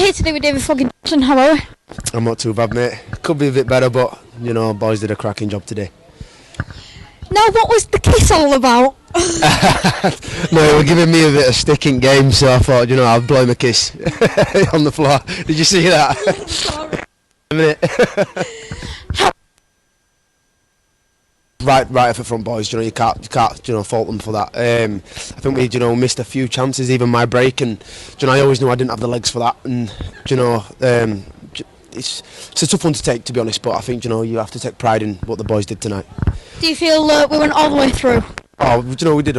here today with David Foggy Johnson. How are we? I'm not too bad, mate. Could be a bit better, but you know, boys did a cracking job today. Now, what was the kiss all about? No, they were giving me a bit of stick in game, so I thought, you know, I'll blow him a kiss on the floor. Did you see that? Sorry. A minute. Right at the front, boys. You know, you can't, fault them for that. I think we, missed a few chances, even my break, and I always knew I didn't have the legs for that, and it's a tough one to take, to be honest. But I think you have to take pride in what the boys did tonight. Do you feel we went all the way through? Oh, we did we had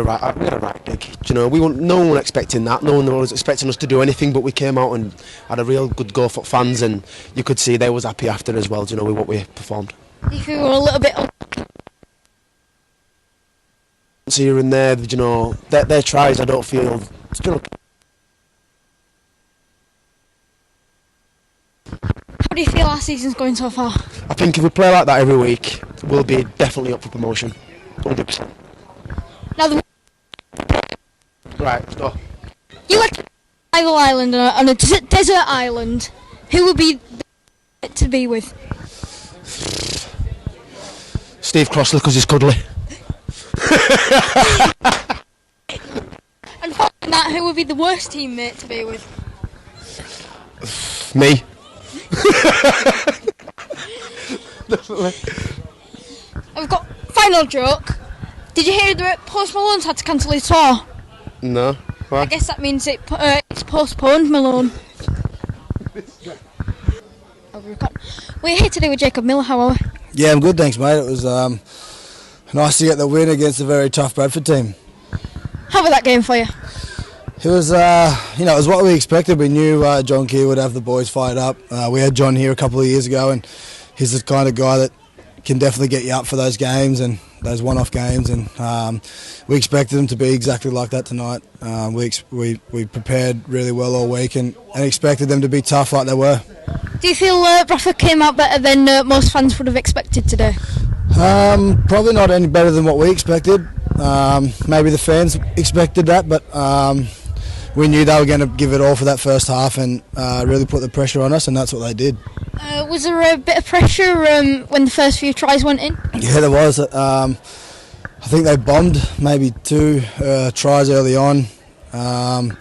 a right gig. No one was expecting that. No one was expecting us to do anything, but we came out and had a real good go for fans, and you could see they was happy after as well. With what we performed. Do you feel we were a little bit? Here and there, their tries. I don't feel. How do you feel our season's going so far? I think if we play like that every week, we'll be definitely up for promotion. 100%. Now, right, go. You were rival island on a desert island. Who would be to be with? Steve Crossley, because he's cuddly. And following that, who would be the worst teammate to be with? Me. I've got final joke. Did you hear that Post Malone's had to cancel his tour? No. Why? I guess that means it's postponed, Malone. We're here today with Jacob Miller. How are we? Yeah, I'm good, thanks, mate. It was nice to get the win against a very tough Bradford team. How was that game for you? It was, it was what we expected. We knew John Keir would have the boys fired up. We had John here a couple of years ago, and he's the kind of guy that can definitely get you up for those games and those one-off games. And we expected them to be exactly like that tonight. We prepared really well all week and expected them to be tough like they were. Do you feel Bradford came out better than most fans would have expected today? Probably not any better than what we expected. Maybe the fans expected that, but we knew they were going to give it all for that first half and really put the pressure on us, and that's what they did. Was there a bit of pressure when the first few tries went in? Yeah, there was. I think they bombed maybe 2 tries early on, and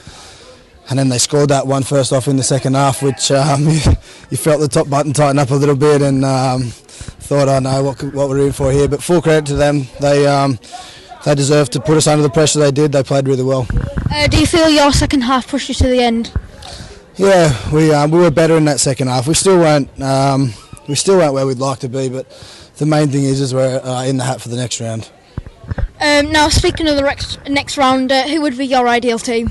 then they scored that one first off in the second half, which you felt the top button tighten up a little bit and thought, oh no, what we're in for here. But full credit to them. They deserved to put us under the pressure they did. They played really well. Do you feel your second half pushed you to the end? Yeah, we were better in that second half. We still weren't where we'd like to be, but the main thing is we're in the hat for the next round. Now, speaking of the next round, who would be your ideal team?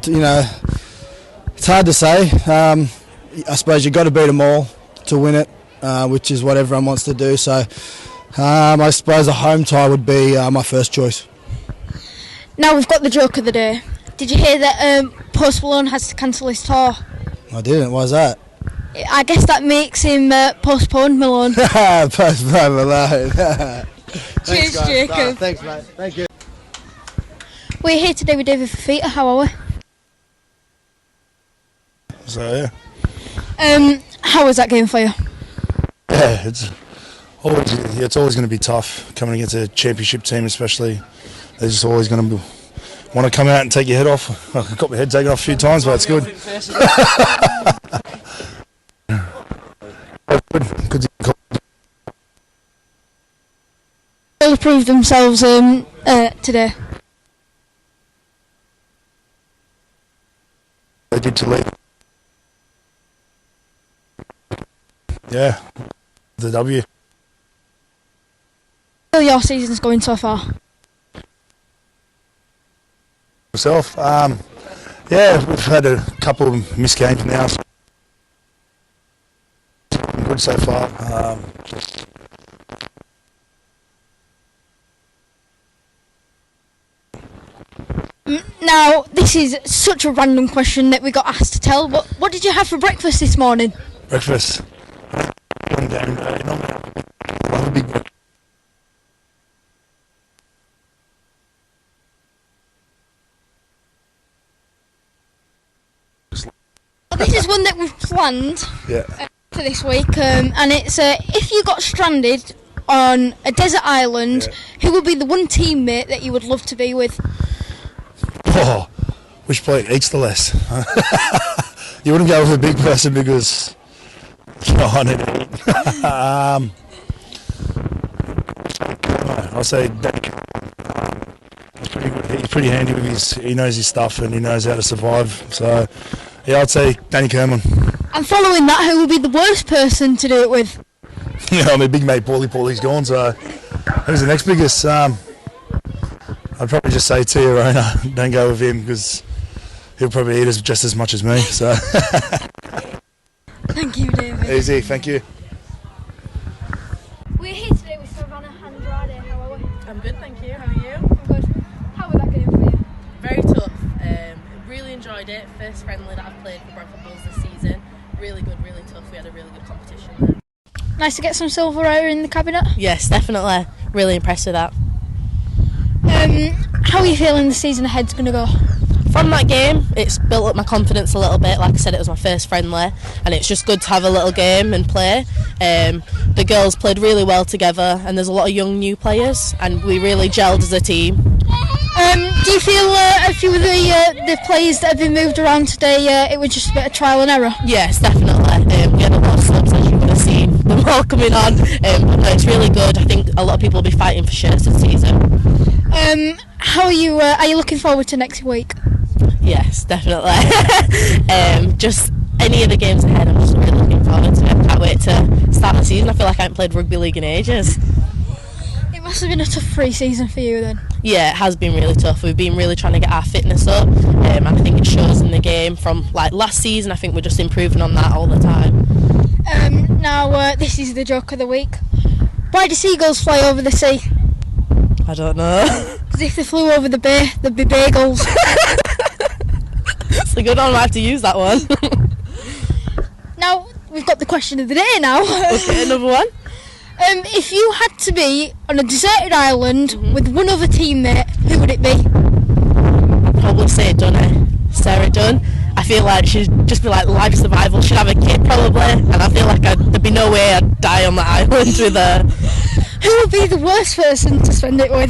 It's hard to say. I suppose you've got to beat them all to win it, which is what everyone wants to do. So I suppose a home tie would be my first choice. Now we've got the joke of the day. Did you hear that Post Malone has to cancel his tour? I didn't. Why's that? I guess that makes him postponed, Malone. Postponed Malone. Cheers, guys. Jacob. Thanks, mate. Thank you. We're here today with David Fafita. How are we? So yeah. How was that game for you? Yeah, it's always going to be tough coming against a championship team, especially. They're just always going to want to come out and take your head off. I got my head taken off a few times, but it's good. They'll prove themselves today. They did to leave. Yeah, the W. How your season's going so far? Myself, yeah, we've had a couple of missed games now. So good so far. Now, this is such a random question that we got asked to tell, but what did you have for breakfast this morning? Breakfast. One game day. I love a big breakfast. This is one that we've planned Yeah. for this week, and it's if you got stranded on a desert island, who would be the one teammate that you would love to be with? Oh, which player eats the less? You wouldn't go with a big person because I need to eat. I'll say Danny. He's pretty good. He's pretty handy with he knows his stuff and he knows how to survive. So, yeah, I'd say Danny Kerman. And following that, who would be the worst person to do it with? Yeah, my big mate Paulie's gone, so who's the next biggest? I'd probably just say Tia Rona. Don't go with him because he'll probably eat just as much as me. So. Thank you, David. Easy, thank you. We're here today with Savannah and Andrade. How are we? I'm good, thank you. How are you? I'm good. How was that game for you? Very tough. Really enjoyed it. First friendly that I've played for Bradford Bulls this season. Really good, really tough. We had a really good competition there. Nice to get some silverware in the cabinet. Yes, definitely. Really impressed with that. How are you feeling the season ahead's going to go? From that game, it's built up my confidence a little bit. Like I said, it was my first friendly, and it's just good to have a little game and play. The girls played really well together, and there's a lot of young new players, and we really gelled as a team. Do you feel a few of the players that have been moved around today, it was just a bit of trial and error? Yes, definitely. We had a lot of subs, as you would have seen them all coming on. But no, it's really good. I think a lot of people will be fighting for shirts this season. How are you looking forward to next week? Yes, definitely. Just any of the games ahead, I'm just really looking forward to it. Can't wait to start the season. I feel like I haven't played rugby league in ages. It must have been a tough pre-season for you then. Yeah, it has been really tough. We've been really trying to get our fitness up, and I think it shows in the game from like last season. I think we're just improving on that all the time. Now, this is the joke of the week. Why do seagulls fly over the sea? I don't know. Because if they flew over the bay, there'd be bagels. It's a good one. I might have to use that one. Now, we've got the question of the day now. Okay, another one. If you had to be on a deserted island with one other teammate, who would it be? I'd probably say Dunny. Sarah Dunn. I feel like she'd just be like life survival. She'd have a kid probably, and I feel like there'd be no way I'd die on the island with her. Who would be the worst person to spend it with?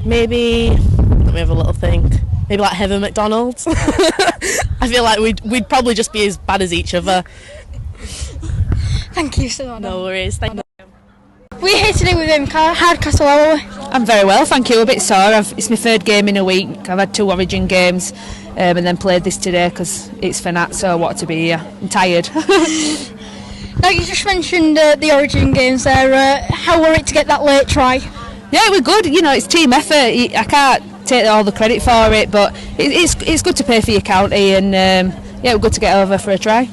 Maybe, let me have a little think. Maybe like Heather McDonald. I feel like we'd probably just be as bad as each other. Thank you, Savannah. No worries. Thank you. We're here today with Hardcastle, how are we? I'm very well, thank you. A bit sore. It's my third game in a week. I've had 2 Origin games and then played this today because it's for Nat, so I wanted to be here. I'm tired. Now, you just mentioned the Origin games there. How were it to get that late try? Yeah, it was good. You know, it's team effort. I can't take all the credit for it, but it's good to play for your county, and yeah, it was good to get over for a try.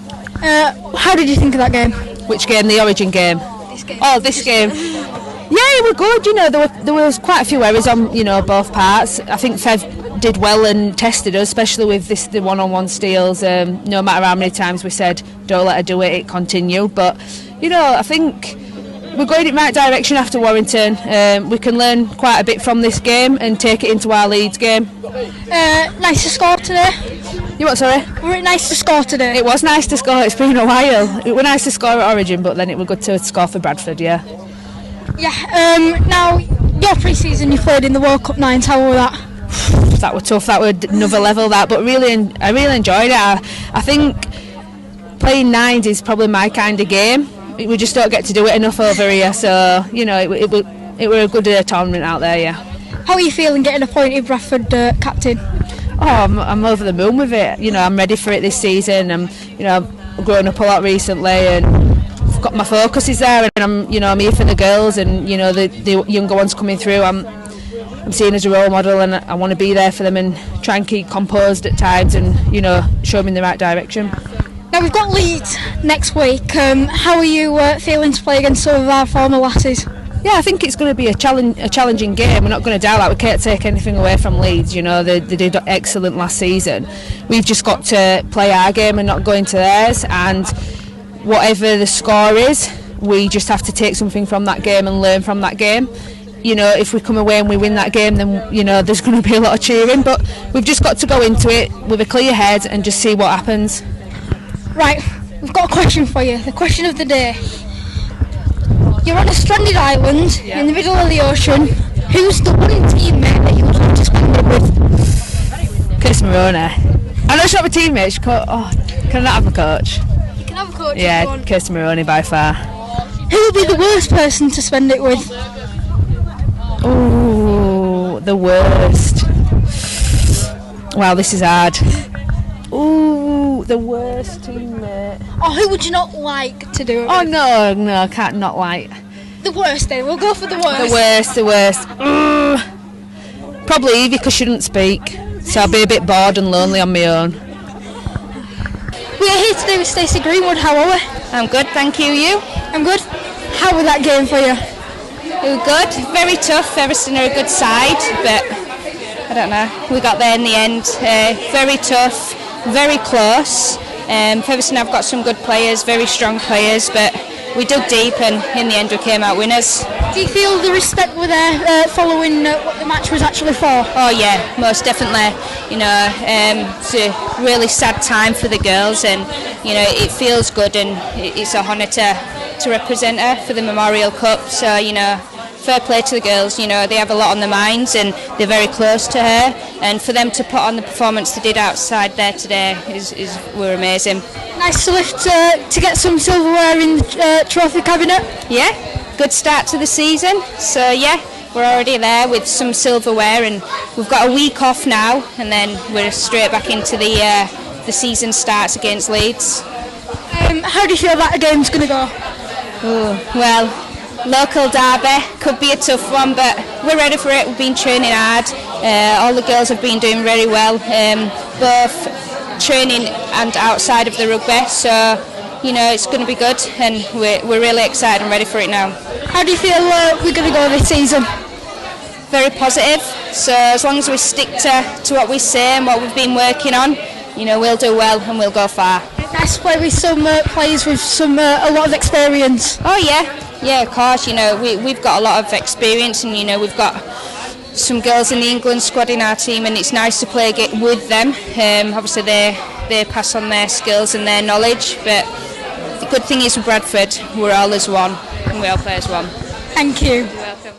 How did you think of that game? Which game? The Origin game? This game. Oh, this game. Yeah, it was good. You know, there was quite a few errors on both parts. I think Fev did well and tested us, especially with the one-on-one steals. No matter how many times we said don't let her do it, it continued. But I think we're going in the right direction after Warrington. We can learn quite a bit from this game and take it into our Leeds game. Nice to score today. You what, sorry? Were it nice to score today? It was nice to score. It's been a while. It was nice to score at Origin, but then it was good to score for Bradford. Yeah. Yeah. Now, your pre-season you played in the World Cup Nines. How were that? That was tough. That was another level. But I really enjoyed it. I think playing nines is probably my kind of game. We just don't get to do it enough over here. So it was a good tournament out there. Yeah. How are you feeling getting appointed Bradford captain? Oh, I'm over the moon with it. I'm ready for it this season. I've grown up a lot recently, and I've got my focus is there, and I'm here for the girls, and the younger ones coming through. I'm seen as a role model, and I want to be there for them and try and keep composed at times, and show them in the right direction. Now we've got Leeds next week. How are you feeling to play against some of our former lasses? Yeah, I think it's going to be a challenging game. We're not going to doubt that. We can't take anything away from Leeds. They did excellent last season. We've just got to play our game and not go into theirs. And whatever the score is, we just have to take something from that game and learn from that game. you know, if we come away and we win that game, then, you know, there's going to be a lot of cheering. But we've just got to go into it with a clear head and just see what happens. Right, we've got a question for you. The question of the day. You're on a stranded island in the middle of the ocean. Who's the one teammate that you would like to spend it with? Chris Maroney. I know she's not my teammate. Can I not have a coach? You can have a coach. Yeah, Kirsty Maroney by far. Who would be the worst person to spend it with? Ooh, the worst. Wow, this is hard. Ooh, the worst teammate. Or who would you not like to do it Oh with? no, I can't not like. The worst then, we'll go for the worst. The worst. Probably Evie, because she didn't speak. So I'll be a bit bored and lonely on my own. We are here today with Stacey Greenwood, how are we? I'm good, thank you. You? I'm good. How was that game for you? It was good, very tough. Everton are a good side, but I don't know. We got there in the end. Very tough, very close. Everton have got some good players, very strong players, but we dug deep and in the end we came out winners. Do you feel the respect were there following what the match was actually for? Oh yeah, most definitely. You know, it's a really sad time for the girls, and you know it feels good, and it's an honour to represent her for the Memorial Cup. So you know, fair play to the girls. You know, they have a lot on their minds, and they're very close to her. And for them to put on the performance they did outside there today were amazing. Nice to lift to get some silverware in the trophy cabinet. Yeah, good start to the season. So yeah, we're already there with some silverware, and we've got a week off now, and then we're straight back into the season starts against Leeds. How do you feel that game's going to go? Well, local derby could be a tough one, but we're ready for it. We've been training hard. All the girls have been doing very well, both training and outside of the rugby. So, you know, it's going to be good, and we're really excited and ready for it now. How do you feel we're going to go this season? Very positive. So as long as we stick to what we say and what we've been working on, you know, we'll do well and we'll go far. Nice to play with some players with a lot of experience. Oh yeah, of course. You know, we've got a lot of experience, and you know we've got some girls in the England squad in our team, and it's nice to play with them. Obviously they pass on their skills and their knowledge, but the good thing is with Bradford, we're all as one and we all play as one. Thank you. You're welcome.